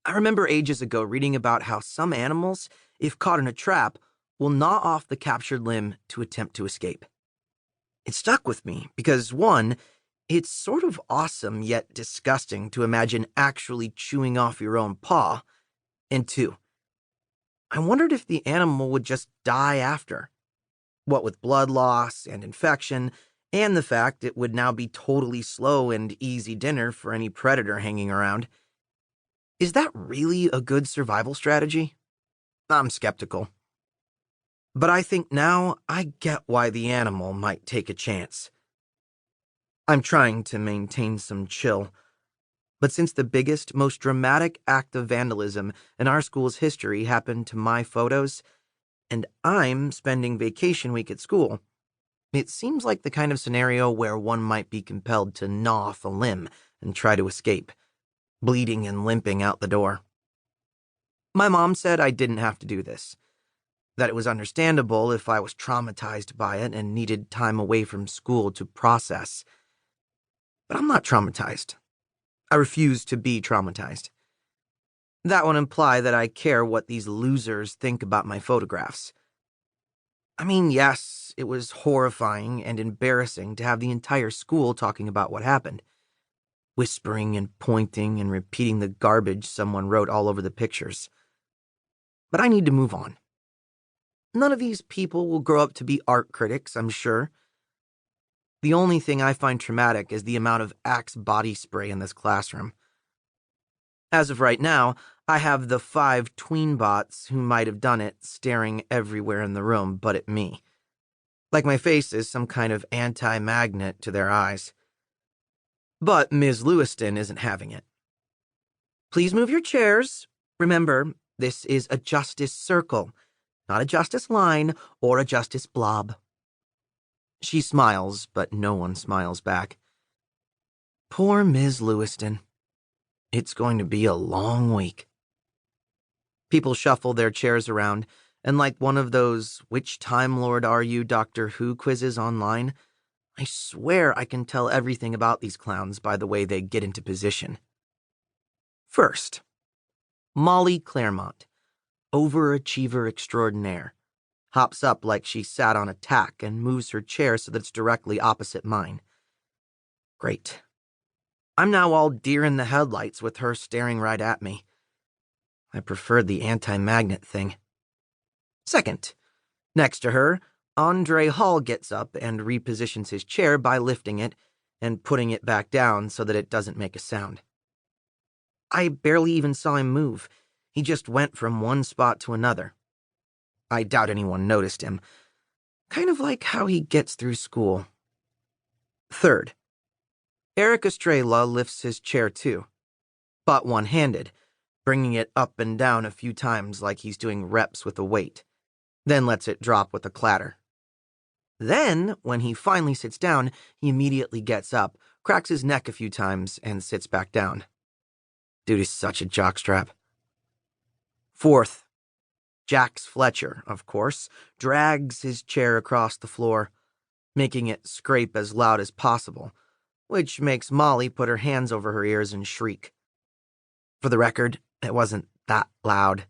I remember ages ago reading about how some animals, if caught in a trap, will gnaw off the captured limb to attempt to escape. It stuck with me because, one, it's sort of awesome yet disgusting to imagine actually chewing off your own paw, and two, I wondered if the animal would just die after. What with blood loss and infection, and the fact it would now be totally slow and easy dinner for any predator hanging around. Is that really a good survival strategy? I'm skeptical. But I think now I get why the animal might take a chance. I'm trying to maintain some chill, but since the biggest, most dramatic act of vandalism in our school's history happened to my photos, and I'm spending vacation week at school, it seems like the kind of scenario where one might be compelled to gnaw off a limb and try to escape, bleeding and limping out the door. My mom said I didn't have to do this, that it was understandable if I was traumatized by it and needed time away from school to process. But I'm not traumatized. I refuse to be traumatized. That would imply that I care what these losers think about my photographs. I mean, yes, it was horrifying and embarrassing to have the entire school talking about what happened, whispering and pointing and repeating the garbage someone wrote all over the pictures. But I need to move on. None of these people will grow up to be art critics, I'm sure. The only thing I find traumatic is the amount of Axe body spray in this classroom. As of right now, I have the 5 tweenbots who might have done it staring everywhere in the room but at me. Like my face is some kind of anti-magnet to their eyes. But Ms. Lewiston isn't having it. Please move your chairs. Remember, this is a justice circle, not a justice line or a justice blob. She smiles, but no one smiles back. Poor Ms. Lewiston. It's going to be a long week. People shuffle their chairs around, and like one of those "Which Time Lord are you, Doctor Who" quizzes online, I swear I can tell everything about these clowns by the way they get into position. First, Molly Claremont, overachiever extraordinaire, hops up like she sat on a tack and moves her chair so that it's directly opposite mine. Great. I'm now all deer in the headlights with her staring right at me. I preferred the anti-magnet thing. Second, next to her, Andre Hall gets up and repositions his chair by lifting it and putting it back down so that it doesn't make a sound. I barely even saw him move. He just went from one spot to another. I doubt anyone noticed him. Kind of like how he gets through school. Third, Eric Estrella lifts his chair too, but one-handed, bringing it up and down a few times like he's doing reps with a weight, then lets it drop with a clatter. Then, when he finally sits down, he immediately gets up, cracks his neck a few times, and sits back down. Dude is such a jockstrap. Fourth, Jax Fletcher, of course, drags his chair across the floor, making it scrape as loud as possible, which makes Molly put her hands over her ears and shriek. For the record, it wasn't that loud.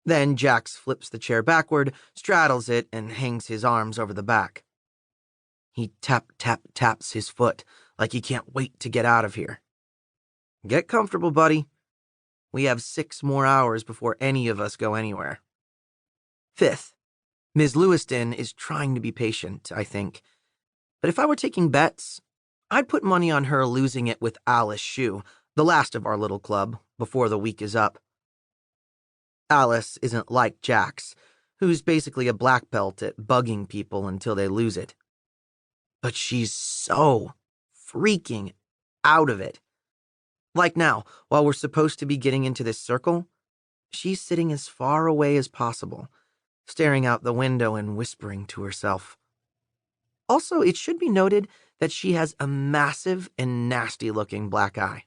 Then Jax flips the chair backward, straddles it, and hangs his arms over the back. He taps his foot like he can't wait to get out of here. Get comfortable, buddy. We have 6 more hours before any of us go anywhere. Fifth, Ms. Lewiston is trying to be patient, I think. But if I were taking bets, I'd put money on her losing it with Alice Shue, the last of our little club, before the week is up. Alice isn't like Jax, who's basically a black belt at bugging people until they lose it. But she's so freaking out of it. Like now, while we're supposed to be getting into this circle, she's sitting as far away as possible, staring out the window and whispering to herself. Also, it should be noted that she has a massive and nasty-looking black eye.